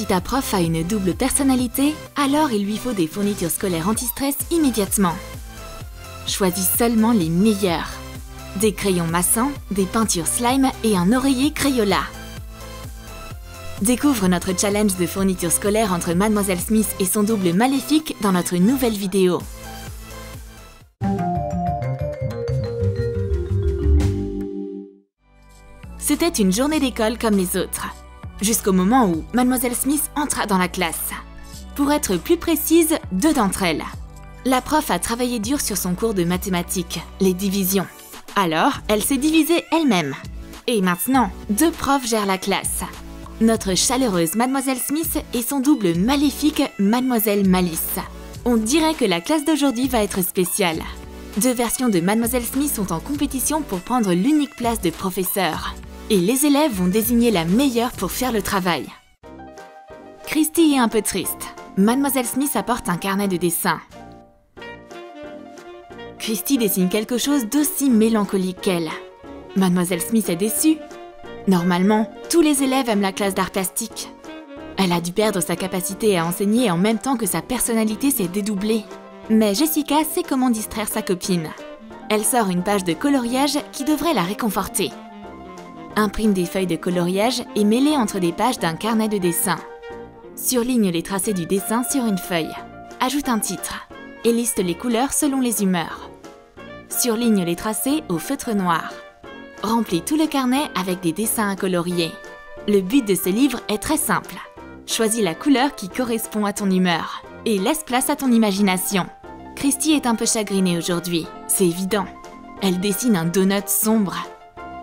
ta prof a une double personnalité, alors il lui faut des fournitures scolaires anti-stress immédiatement. Choisis seulement les meilleurs. Des crayons Massin, des peintures slime et un oreiller Crayola. Découvre notre challenge de fournitures scolaires entre Mademoiselle Smith et son double maléfique dans notre nouvelle vidéo. C'était une journée d'école comme les autres, jusqu'au moment où Mademoiselle Smith entra dans la classe. Pour être plus précise, 2 d'entre elles. La prof a travaillé dur sur son cours de mathématiques, les divisions. Alors, elle s'est divisée elle-même. Et maintenant, 2 profs gèrent la classe. Notre chaleureuse Mademoiselle Smith et son double maléfique Mademoiselle Malice. On dirait que la classe d'aujourd'hui va être spéciale. 2 versions de Mademoiselle Smith sont en compétition pour prendre l'unique place de professeur. Et les élèves vont désigner la meilleure pour faire le travail. Christy est un peu triste. Mademoiselle Smith apporte un carnet de dessin. Christy dessine quelque chose d'aussi mélancolique qu'elle. Mademoiselle Smith est déçue. Normalement, tous les élèves aiment la classe d'art plastique. Elle a dû perdre sa capacité à enseigner en même temps que sa personnalité s'est dédoublée. Mais Jessica sait comment distraire sa copine. Elle sort une page de coloriage qui devrait la réconforter. Imprime des feuilles de coloriage et mets-les entre des pages d'un carnet de dessin. Surligne les tracés du dessin sur une feuille. Ajoute un titre et liste les couleurs selon les humeurs. Surligne les tracés au feutre noir. Remplis tout le carnet avec des dessins à colorier. Le but de ce livre est très simple. Choisis la couleur qui correspond à ton humeur et laisse place à ton imagination. Christy est un peu chagrinée aujourd'hui, c'est évident. Elle dessine un donut sombre.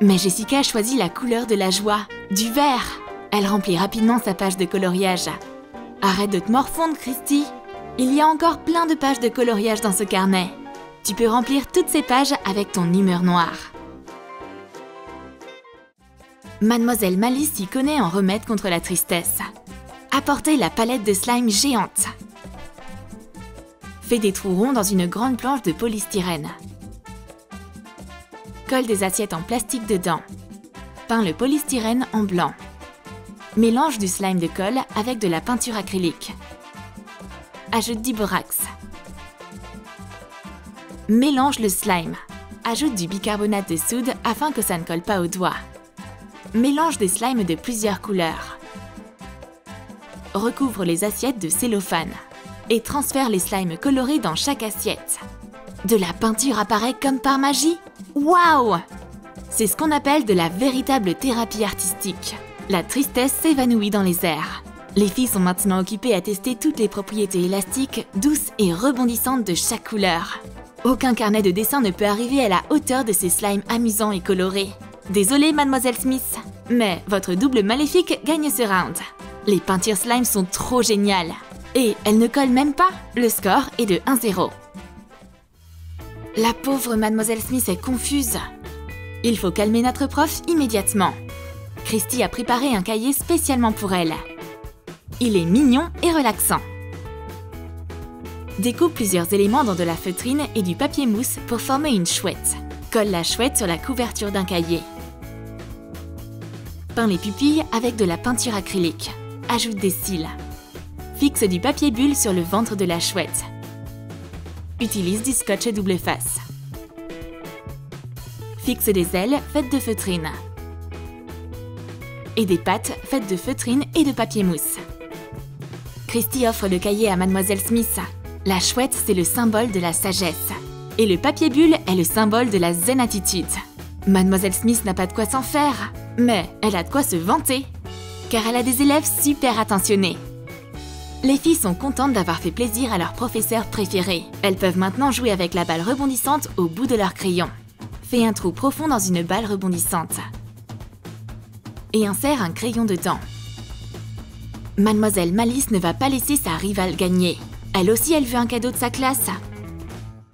Mais Jessica choisit la couleur de la joie, du vert. Elle remplit rapidement sa page de coloriage. Arrête de te morfondre, Christy. Il y a encore plein de pages de coloriage dans ce carnet. Tu peux remplir toutes ces pages avec ton humeur noire. Mademoiselle Malice s'y connaît en remède contre la tristesse. Apportez la palette de slime géante. Fais des trous ronds dans une grande planche de polystyrène. Colle des assiettes en plastique dedans. Peins le polystyrène en blanc. Mélange du slime de colle avec de la peinture acrylique. Ajoute du borax. Mélange le slime. Ajoute du bicarbonate de soude afin que ça ne colle pas aux doigts. Mélange des slimes de plusieurs couleurs. Recouvre les assiettes de cellophane et transfère les slimes colorés dans chaque assiette. De la peinture apparaît comme par magie. Waouh! C'est ce qu'on appelle de la véritable thérapie artistique. La tristesse s'évanouit dans les airs. Les filles sont maintenant occupées à tester toutes les propriétés élastiques, douces et rebondissantes de chaque couleur. Aucun carnet de dessin ne peut arriver à la hauteur de ces slimes amusants et colorés. Désolée, Mademoiselle Smith, mais votre double maléfique gagne ce round. Les peintures slime sont trop géniales. Et elles ne collent même pas. Le score est de 1-0. La pauvre Mademoiselle Smith est confuse. Il faut calmer notre prof immédiatement. Christy a préparé un cahier spécialement pour elle. Il est mignon et relaxant. Découpe plusieurs éléments dans de la feutrine et du papier mousse pour former une chouette. Colle la chouette sur la couverture d'un cahier. Peins les pupilles avec de la peinture acrylique. Ajoute des cils. Fixe du papier bulle sur le ventre de la chouette. Utilise du scotch double face. Fixe des ailes faites de feutrine. Et des pattes faites de feutrine et de papier mousse. Christy offre le cahier à Mademoiselle Smith. La chouette, c'est le symbole de la sagesse. Et le papier bulle est le symbole de la zen attitude. Mademoiselle Smith n'a pas de quoi s'en faire, mais elle a de quoi se vanter, car elle a des élèves super attentionnés. Les filles sont contentes d'avoir fait plaisir à leur professeur préféré. Elles peuvent maintenant jouer avec la balle rebondissante au bout de leur crayon. Fais un trou profond dans une balle rebondissante. Et insère un crayon dedans. Mademoiselle Malice ne va pas laisser sa rivale gagner. Elle aussi, elle veut un cadeau de sa classe.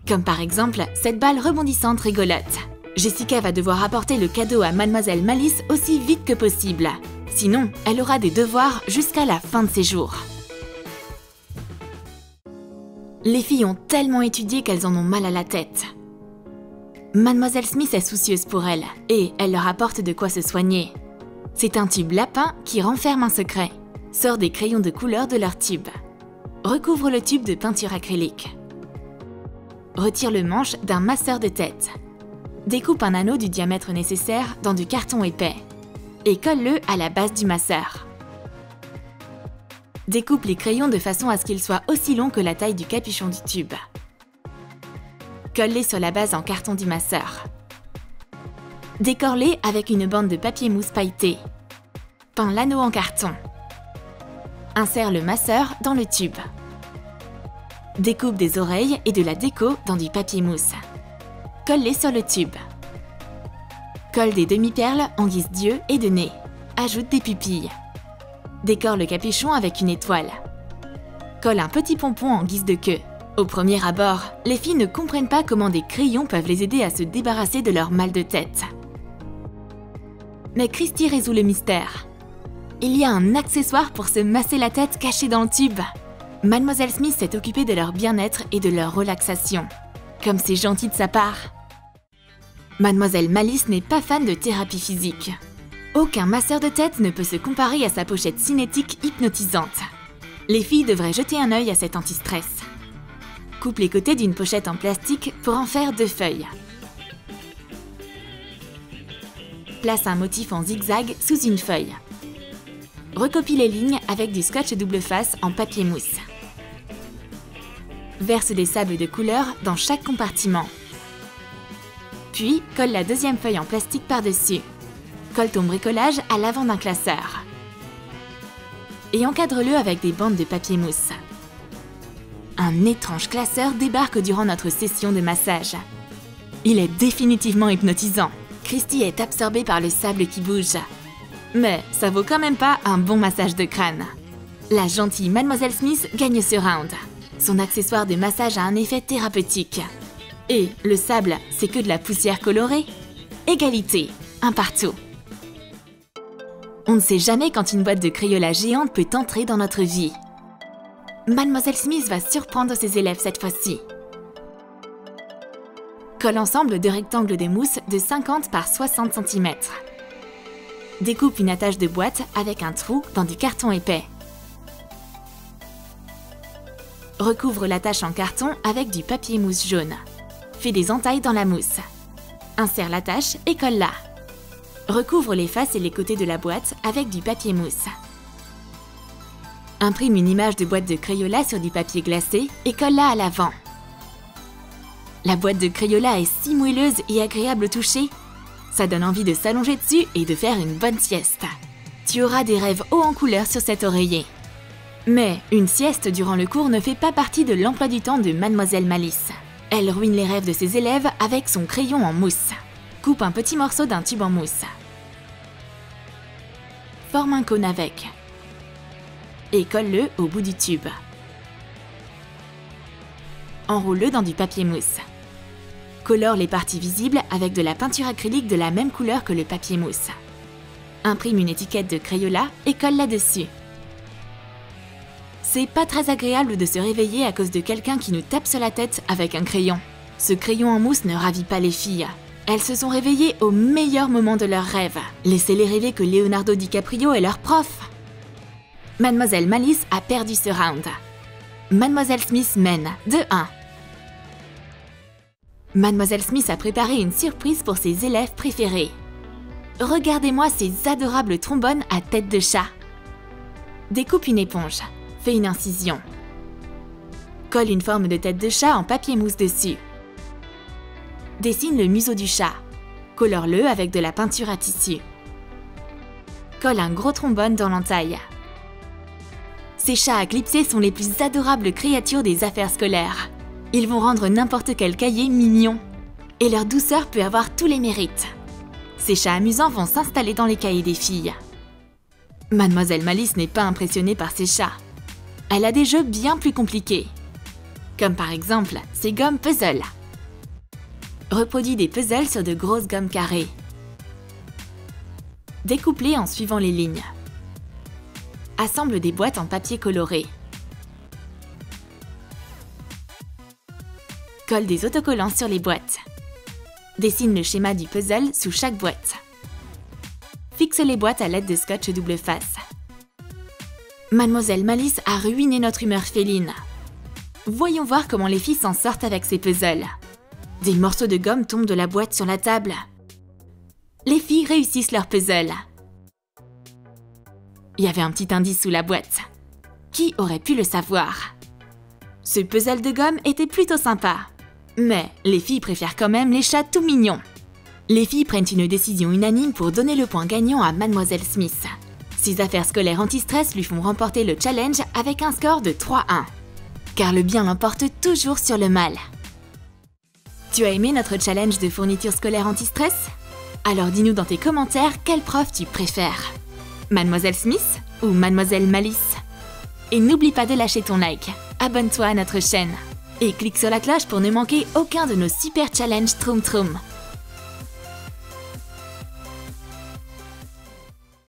Comme par exemple, cette balle rebondissante rigolote. Jessica va devoir apporter le cadeau à Mademoiselle Malice aussi vite que possible. Sinon, elle aura des devoirs jusqu'à la fin de ses jours. Les filles ont tellement étudié qu'elles en ont mal à la tête. Mademoiselle Smith est soucieuse pour elles et elle leur apporte de quoi se soigner. C'est un tube lapin qui renferme un secret. Sort des crayons de couleur de leur tube. Recouvre le tube de peinture acrylique. Retire le manche d'un masseur de tête. Découpe un anneau du diamètre nécessaire dans du carton épais et colle-le à la base du masseur. Découpe les crayons de façon à ce qu'ils soient aussi longs que la taille du capuchon du tube. Colle-les sur la base en carton du masseur. Décore-les avec une bande de papier mousse pailleté. Peins l'anneau en carton. Insère le masseur dans le tube. Découpe des oreilles et de la déco dans du papier mousse. Colle-les sur le tube. Colle des demi-perles en guise d'yeux et de nez. Ajoute des pupilles. Décore le capuchon avec une étoile. Colle un petit pompon en guise de queue. Au premier abord, les filles ne comprennent pas comment des crayons peuvent les aider à se débarrasser de leur mal de tête. Mais Christy résout le mystère. Il y a un accessoire pour se masser la tête caché dans le tube. Mademoiselle Smith s'est occupée de leur bien-être et de leur relaxation. Comme c'est gentil de sa part. Mademoiselle Malice n'est pas fan de thérapie physique. Aucun masseur de tête ne peut se comparer à sa pochette cinétique hypnotisante. Les filles devraient jeter un œil à cet anti-stress. Coupe les côtés d'une pochette en plastique pour en faire 2 feuilles. Place un motif en zigzag sous une feuille. Recopie les lignes avec du scotch double face en papier mousse. Verse des sables de couleur dans chaque compartiment. Puis, colle la deuxième feuille en plastique par-dessus. Colle ton bricolage à l'avant d'un classeur. Et encadre-le avec des bandes de papier mousse. Un étrange classeur débarque durant notre session de massage. Il est définitivement hypnotisant. Christy est absorbée par le sable qui bouge. Mais ça vaut quand même pas un bon massage de crâne. La gentille Mademoiselle Smith gagne ce round. Son accessoire de massage a un effet thérapeutique. Et le sable, c'est que de la poussière colorée. Égalité, un partout. On ne sait jamais quand une boîte de Crayola géante peut entrer dans notre vie. Mademoiselle Smith va surprendre ses élèves cette fois-ci. Colle ensemble 2 rectangles de mousse de 50 par 60 cm. Découpe une attache de boîte avec un trou dans du carton épais. Recouvre l'attache en carton avec du papier mousse jaune. Fais des entailles dans la mousse. Insère l'attache et colle-la. Recouvre les faces et les côtés de la boîte avec du papier mousse. Imprime une image de boîte de Crayola sur du papier glacé et colle-la à l'avant. La boîte de Crayola est si moelleuse et agréable au toucher. Ça donne envie de s'allonger dessus et de faire une bonne sieste. Tu auras des rêves hauts en couleur sur cet oreiller. Mais une sieste durant le cours ne fait pas partie de l'emploi du temps de Mademoiselle Malice. Elle ruine les rêves de ses élèves avec son crayon en mousse. Coupe un petit morceau d'un tube en mousse. Forme un cône avec. Et colle-le au bout du tube. Enroule-le dans du papier mousse. Colore les parties visibles avec de la peinture acrylique de la même couleur que le papier mousse. Imprime une étiquette de Crayola et colle-la dessus. C'est pas très agréable de se réveiller à cause de quelqu'un qui nous tape sur la tête avec un crayon. Ce crayon en mousse ne ravit pas les filles. Elles se sont réveillées au meilleur moment de leur rêve. Laissez-les rêver que Leonardo DiCaprio est leur prof. Mademoiselle Malice a perdu ce round. Mademoiselle Smith mène 2-1. Mademoiselle Smith a préparé une surprise pour ses élèves préférés. Regardez-moi ces adorables trombones à tête de chat. Découpe une éponge. Fais une incision. Colle une forme de tête de chat en papier mousse dessus. Dessine le museau du chat. Colore-le avec de la peinture à tissu. Colle un gros trombone dans l'entaille. Ces chats à clipser sont les plus adorables créatures des affaires scolaires. Ils vont rendre n'importe quel cahier mignon. Et leur douceur peut avoir tous les mérites. Ces chats amusants vont s'installer dans les cahiers des filles. Mademoiselle Malice n'est pas impressionnée par ces chats. Elle a des jeux bien plus compliqués. Comme par exemple ces gommes puzzle. Reproduis des puzzles sur de grosses gommes carrées. Découpe-les en suivant les lignes. Assemble des boîtes en papier coloré. Colle des autocollants sur les boîtes. Dessine le schéma du puzzle sous chaque boîte. Fixe les boîtes à l'aide de scotch double face. Mademoiselle Malice a ruiné notre humeur féline. Voyons voir comment les filles s'en sortent avec ces puzzles. Des morceaux de gomme tombent de la boîte sur la table. Les filles réussissent leur puzzle. Il y avait un petit indice sous la boîte. Qui aurait pu le savoir? Ce puzzle de gomme était plutôt sympa. Mais les filles préfèrent quand même les chats tout mignons. Les filles prennent une décision unanime pour donner le point gagnant à Mademoiselle Smith. Ses affaires scolaires anti-stress lui font remporter le challenge avec un score de 3-1. Car le bien l'emporte toujours sur le mal. Tu as aimé notre challenge de fourniture scolaire anti-stress? Alors dis-nous dans tes commentaires quel prof tu préfères. Mademoiselle Smith ou Mademoiselle Malice? Et n'oublie pas de lâcher ton like, abonne-toi à notre chaîne et clique sur la cloche pour ne manquer aucun de nos super challenges Troum Troum.